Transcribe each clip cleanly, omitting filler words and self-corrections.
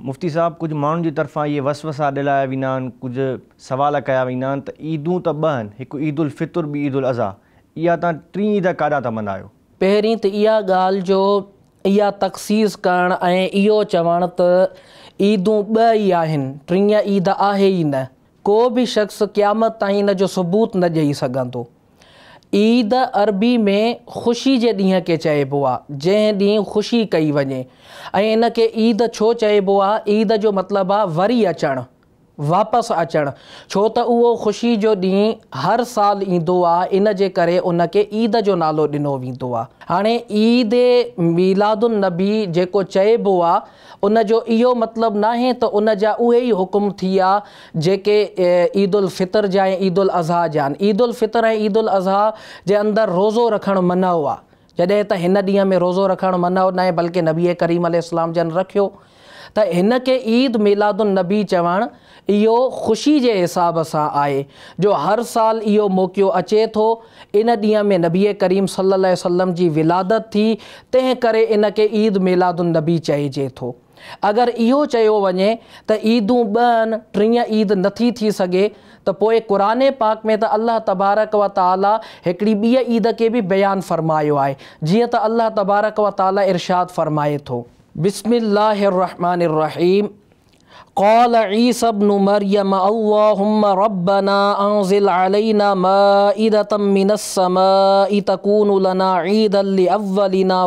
मुफ्ती साहब, कुछ माण्हुनि जी तरफ़ां इहे वसवसा ॾिलाया वेंदा आहिनि, कुझु सवाल कया वेंदा आहिनि त ईदूं त ॿ आहिनि, हिकु ईद उल फितर, ॿी ईद उल अज़हा। इहा तव्हां टीं ईद काॾा था मल्हायो? पहिरीं त इहा ॻाल्हि जो इहा तख़सीस करणु ऐं इहो चवणु त ईदूं ॿ ई आहिनि, टीं ईद आहे ई न। को बि शख़्स क़यामत ताईं इन जो सबूत न ॾेई सघंदो। ईद अरबी में ख़ुशी जे ॾींहं खे चइबो आहे, जंहिं ॾींहुं ख़ुशी कई वञे। ऐं इन खे ईद छो चइबो आहे? ईद जो मतिलबु आहे वरी अचणु, वापसि अचणु, छो त उहो ख़ुशी जो ॾींहुं हर साल ईंदो आहे, इन जे करे उन खे ईद जो नालो ॾिनो वेंदो आहे। हाणे ईद मीलादुन नबी जेको चइबो आहे, उन जो इहो मतिलबु न आहे त उन जा उहे ई हुकुम थी विया जेके ईद उल फितर जा ऐं ईद उल अज़हा जा आहिनि। ईद उल फितर ऐं ईद उल अज़हा जे अंदरि रोज़ो रखणु मनो आहे, जॾहिं त हिन ॾींहं में रोज़ो रखणु मनो न आहे, बल्कि नबी करीम अलैहिस्सलाम जन रखियो। त हिन खे ईद मीलादुन नबी चवणु इहो ख़ुशी जे हिसाब सां आहे, जो हर साल इहो मौक़ो अचे थो। इन ॾींहं में नबी करीम सल्लल्लाहु अलैहि वसल्लम जी विलादत थी, तंहिं करे इन खे ईद मीलादुन नबी चइजे थो। अगरि इहो चयो वञे त ईदूं ॿ आहिनि, टीं ईद नथी थी सघे, त पोइ क़ुरान पाक में त अल्लाह तबारक व ताला हिकिड़ी ॿी ईद खे बि बयानु फ़रमायो आहे, जीअं त अल्लाह तबारक व ताला इरशाद फ़रमाए थो, बिस्मिल्लाहिर्रहमानिर्रहीम, क़ाल ईसा इब्नु मरियम अल्लाहुम्मा रब्बना अंज़िल अलैना माइदतम मिनस समाई तकूनु लना ईदन लिअव्वलिना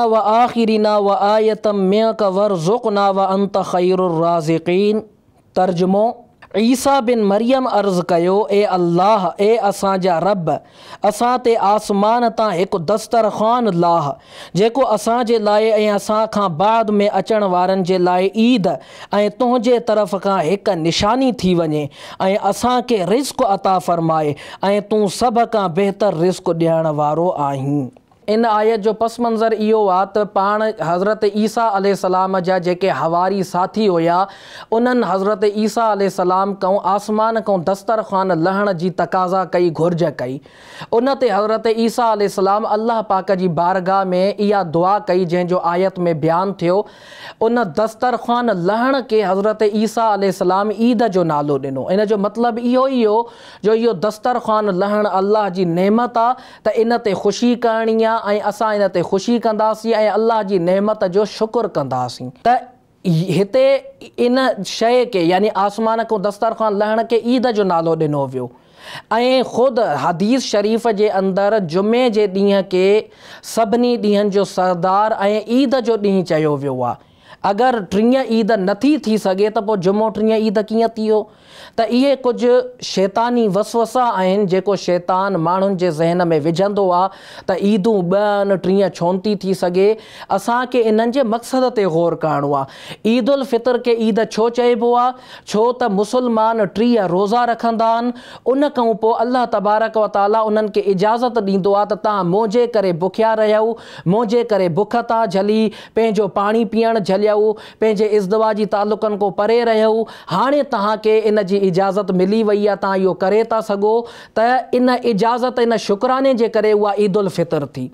व आखिरिना व आयतम मिनका वरज़ुक़ना व अंत खैरुर राज़िक़ीन। तर्जुमो, ईसा बिन मरियम अर्ज़ कयो, ए अल्लाह, ए असांजा रब, असां ते आसमान तां हिकु दस्तरख़्वान लाह, जेको असांजे लाइ ऐं असां खां बाद में अचण वारनि जे लाइ ईद ऐं तुंहिंजे तरफ़ खां हिकु निशानी थी वञे, ऐं असांखे रिज़्क़ अता फ़रमाए, ऐं तूं सभ खां बहितर रिज़्क़ ॾियण वारो आहीं। इन आयत जो पस मंज़र इहो आहे त पाण हज़रत ईसा अलैहिस्सलाम जा जेके हवारी साथी हुया, उन्हनि हज़रत ईसा अलैहिस्सलाम खां आसमान खां दस्तरख़्वान लहण जी तक़ाज़ा कई, घुर्ज कई। उन ते हज़रत ईसा अलैहिस्सलाम अल्लाह पाक जी बारगाह में इहा दुआ कई, जंहिंजो आयत में बयानु थियो। उन दस्तरख़्वान लहण खे हज़रत ईसा अलैहिस्सलाम ईद जो नालो ॾिनो। इन जो मतिलबु इहो ई हो जो इहो दस्तरख़्वान लहण अल्लाह जी नेमत आहे, त इन ते ख़ुशी करणी आहे ऐं असां इन ते ख़ुशी कंदासीं ऐं अल्लाह जी नेमत जो शुक्र कंदासीं। त हिते इन शइ खे, यानी आसमान को दस्तरख़्वान लहण खे ईद जो नालो ॾिनो वियो। ऐं ख़ुदि हदीस शरीफ़ जे अंदरि जुमे जे ॾींहं खे सभिनी ॾींहंनि जो सरदार ऐं ईद जो ॾींहुं चयो वियो आहे। अगरि टीं ईद नथी थी सघे त पोइ जुमो टीं ईद कीअं थी वियो? त इहे कुझु शैतानी वसवसा आहिनि जेको शैतान माण्हुनि जे ज़हन में विझंदो आहे त ईदूं ॿ आहिनि, टीं छो नथी थी सघे। असांखे इन्हनि जे मक़सद ते ग़ौर करणो आहे। ईद उल फितर खे ईद छो चइबो आहे? छो त मुसलमान 30 रोज़ा रखंदा आहिनि, उन खां पोइ अल्लाह तबारक व ताला उन्हनि खे इजाज़त ॾींदो आहे त तव्हां मुंहिंजे करे बुखिया रहियो, मुंहिंजे करे बुख था झली, पंहिंजो पाणी पीअणु झलियो, पंहिंजे इज़्दवाजी तालुक़नि खां परे रहियो। हाणे तव्हांखे इन जी इजाज़त मिली वई आहे, तव्हां इहो करे था सघो। त इन इजाज़त, इन शुक्राने जे करे उहा ईद उल फितर थी।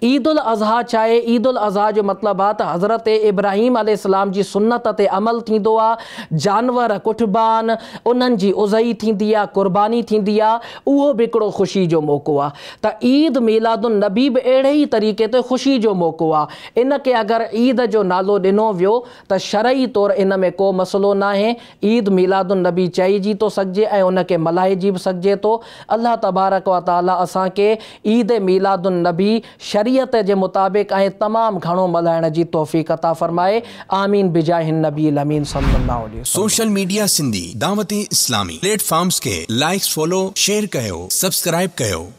ईद उल अज़हा छा आहे? ईद उल अज़हा जो मतिलबु आहे त हज़रत इब्राहीम अलैहिस्सलाम जी सुन्नत ते अमल थींदो आहे। जानवर कुठबान, उन्हनि जी उज़ई थींदी आहे, क़ुर्बानी थींदी आहे, उहो बि हिकिड़ो ख़ुशी जो मौक़ो आहे। त ईद मीलादुन नबी बि अहिड़े ई तरीक़े ते ख़ुशी जो मौक़ो आहे। इन खे अगरि ईद जो नालो ॾिनो वियो त शरई तौरु इन में को मसइलो न आहे। ईद मीलादुन नबी चइजी थो सघिजे ऐं उन खे मल्हाइजी बि सघिजे थो। अल्लाह तबारक व ताला असांखे ईद मीलादुन नबी शरीयत जे मुताबिक़ ऐं तमामु घणो मल्हाइण जी तौफ़ीक़ अता फ़रमाए। आमीन बिजाहिन नबी अमीन सल्लल्लाहु अलैहि वसल्लम। सोशल मीडिया सिंधी दावती इस्लामी प्लेटफॉर्म्स के लाइक्स, फॉलो, शेयर कयो, सब्सक्राइब कयो।